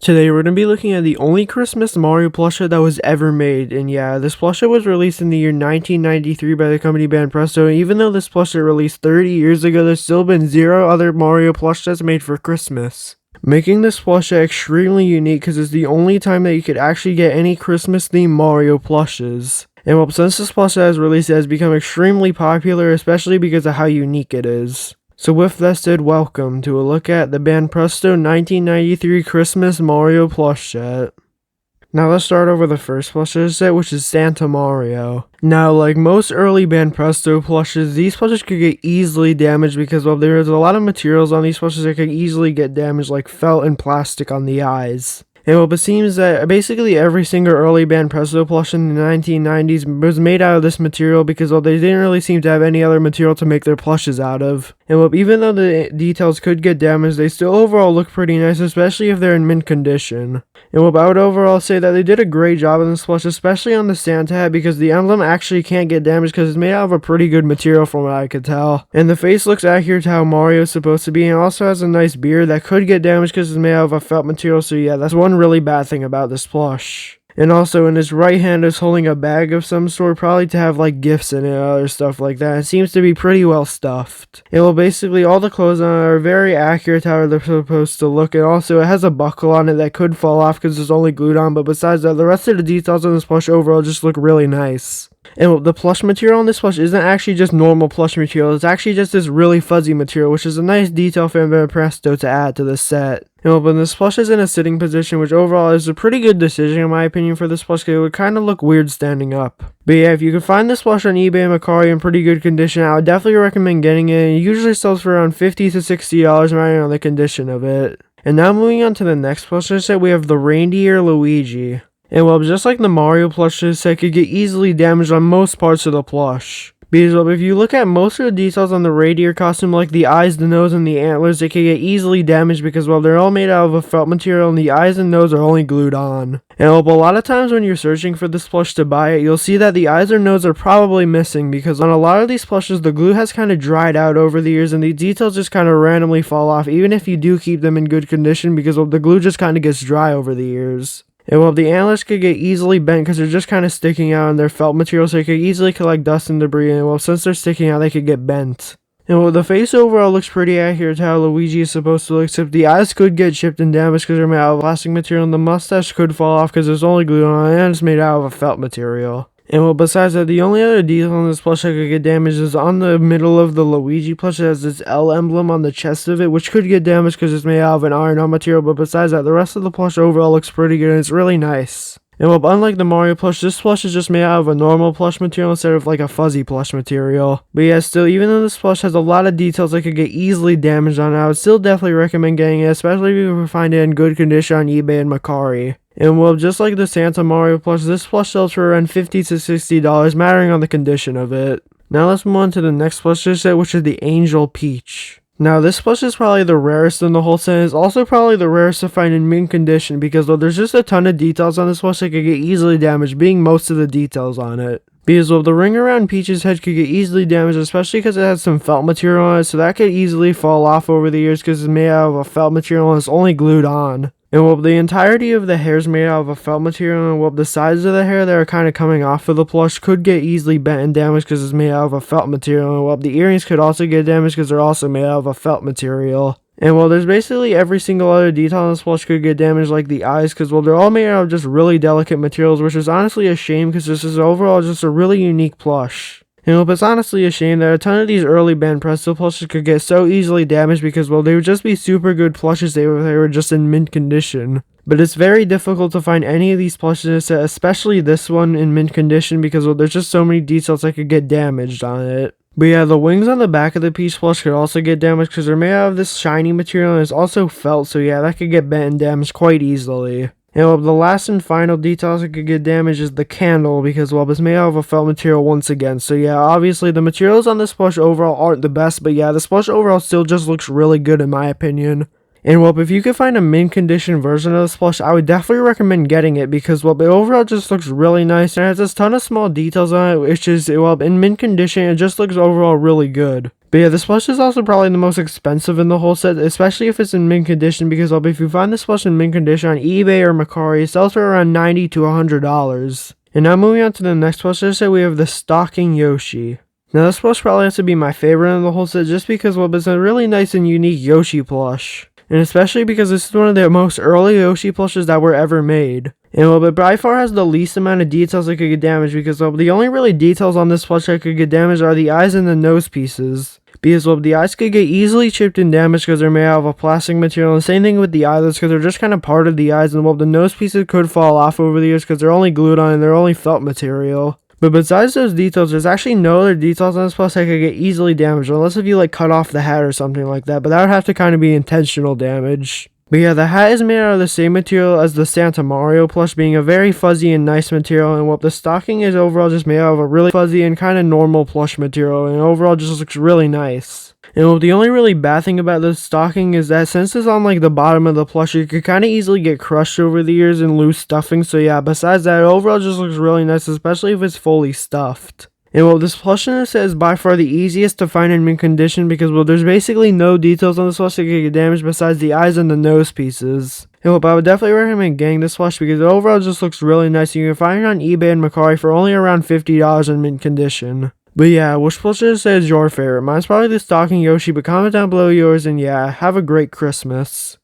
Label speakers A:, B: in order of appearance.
A: Today we're going to be looking at the only Christmas Mario plushie that was ever made, and yeah, this plushie was released in the year 1993 by the company Banpresto, and even though this plushie released 30 years ago, there's still been 0 other Mario plushies made for Christmas. Making this plushie extremely unique because it's the only time that you could actually get any Christmas themed Mario plushes. And well, since this plushie has released, it has become extremely popular, especially because of how unique it is. So with that said, welcome to a look at the Banpresto 1993 Christmas Mario plush set. Now let's start over the first plush set, which is Santa Mario. Now, like most early Banpresto plushes, these plushes could get easily damaged because, well, there's a lot of materials on these plushes that could easily get damaged, like felt and plastic on the eyes. And well, it seems that basically every single early Banpresto plush in the 1990s was made out of this material because, well, they didn't really seem to have any other material to make their plushes out of. And well, even though the details could get damaged, they still overall look pretty nice, especially if they're in mint condition. And well, I would overall say that they did a great job on this plush, especially on the Santa hat, because the emblem actually can't get damaged because it's made out of a pretty good material from what I could tell. And the face looks accurate to how Mario is supposed to be, and also has a nice beard that could get damaged because it's made out of a felt material, so yeah, that's one really bad thing about this plush. And also, in his right hand is holding a bag of some sort, probably to have like gifts in it or other stuff like that. It seems to be pretty well stuffed. And well, basically all the clothes on it are very accurate how they're supposed to look, and also it has a buckle on it that could fall off because it's only glued on, but besides that, the rest of the details on this plush overall just look really nice. And the plush material on this plush isn't actually just normal plush material, it's actually just this really fuzzy material, which is a nice detail for Banpresto to add to this set. And when this plush is in a sitting position, which overall is a pretty good decision in my opinion for this plush, because it would kind of look weird standing up. But yeah, if you can find this plush on eBay and Mercari in pretty good condition, I would definitely recommend getting it. It usually sells for around $50 to $60 depending on the condition of it. And now moving on to the next plush set, we have the Reindeer Luigi. And well, just like the Mario plush set could get easily damaged on most parts of the plush. Because well, if you look at most of the details on the reindeer costume, like the eyes, the nose, and the antlers, they can get easily damaged because, well, they're all made out of a felt material and the eyes and nose are only glued on. And well, a lot of times when you're searching for this plush to buy it, you'll see that the eyes or nose are probably missing because on a lot of these plushes, the glue has kind of dried out over the years and the details just kind of randomly fall off, even if you do keep them in good condition because, well, the glue just kind of gets dry over the years. And well, the antlers could get easily bent because they're just kind of sticking out in their felt material, so they could easily collect dust and debris, and well, since they're sticking out, they could get bent. And well, the face overall looks pretty accurate to how Luigi is supposed to look, except the eyes could get chipped and damaged because they're made out of plastic material, and the mustache could fall off because it's only glued on and it's made out of a felt material. And well, besides that, the only other detail on this plush that could get damaged is on the middle of the Luigi plush. It has this L emblem on the chest of it, which could get damaged because it's made out of an iron-on material, but besides that, the rest of the plush overall looks pretty good and it's really nice. And well, unlike the Mario plush, this plush is just made out of a normal plush material instead of like a fuzzy plush material. But yeah, still, even though this plush has a lot of details that could get easily damaged on it, I would still definitely recommend getting it, especially if you can find it in good condition on eBay and Mercari. And well, just like the Santa Mario plush, this plush sells for around $50 to $60, mattering on the condition of it. Now let's move on to the next plush set, which is the Angel Peach. Now this plush is probably the rarest in the whole set, and is also probably the rarest to find in mint condition because, well, there's just a ton of details on this plush that could get easily damaged, being most of the details on it. Because, well, the ring around Peach's head could get easily damaged, especially because it has some felt material on it, so that could easily fall off over the years because it's made out of a felt material and it's only glued on. And well, the entirety of the hair is made out of a felt material, and well, the sides of the hair that are kind of coming off of the plush could get easily bent and damaged because it's made out of a felt material, and well, the earrings could also get damaged because they're also made out of a felt material. And well, there's basically every single other detail on this plush could get damaged, like the eyes, because, well, they're all made out of just really delicate materials, which is honestly a shame because this is overall just a really unique plush. And well, it's honestly a shame that a ton of these early Banpresto plushes could get so easily damaged because, well, they would just be super good plushes if they were just in mint condition. But it's very difficult to find any of these plushes in a set, especially this one in mint condition because, well, there's just so many details that could get damaged on it. But yeah, the wings on the back of the Peach plush could also get damaged because they're made out of this shiny material and it's also felt, so yeah, that could get bent and damaged quite easily. And well, the last and final details that could get damaged is the candle because, well, it's made out of a felt material once again. So yeah, obviously the materials on this plush overall aren't the best, but yeah, this plush overall still just looks really good in my opinion. And well, if you could find a mint condition version of this plush, I would definitely recommend getting it because well, it overall just looks really nice and it has a ton of small details on it, which is well, in mint condition, it just looks overall really good. But yeah, this plush is also probably the most expensive in the whole set, especially if it's in mint condition because well, if you find this plush in mint condition on eBay or Mercari, it sells for around $90 to $100. And now moving on to the next plush, let's say we have the Stocking Yoshi. Now this plush probably has to be my favorite in the whole set just because well, it's a really nice and unique Yoshi plush. And especially because this is one of the most early Yoshi plushes that were ever made. And well, but by far has the least amount of details that could get damaged because well, the only really details on this plush that could get damaged are the eyes and the nose pieces. Because well, the eyes could get easily chipped and damaged because they're made out of a plastic material. And same thing with the eyelids because they're just kind of part of the eyes. And well, the nose pieces could fall off over the years because they're only glued on and they're only felt material. But besides those details, there's actually no other details on this plush that could get easily damaged, unless if you like cut off the hat or something like that, but that would have to kind of be intentional damage. But yeah, the hat is made out of the same material as the Santa Mario plush, being a very fuzzy and nice material, and what the stocking is overall just made out of a really fuzzy and kind of normal plush material, and overall just looks really nice. And well, the only really bad thing about this stocking is that since it's on like the bottom of the plush, it could kind of easily get crushed over the years and lose stuffing. So yeah, besides that, it overall just looks really nice, especially if it's fully stuffed. And well, this plush in this set is by far the easiest to find in mint condition because well, there's basically no details on this plush that could get damaged besides the eyes and the nose pieces. And well, I would definitely recommend getting this plush because it overall just looks really nice. You can find it on eBay and Mercari for only around $50 in mint condition. But yeah, which plush is your favorite? Mine's probably the Stocking Yoshi, but comment down below yours, and yeah, have a great Christmas.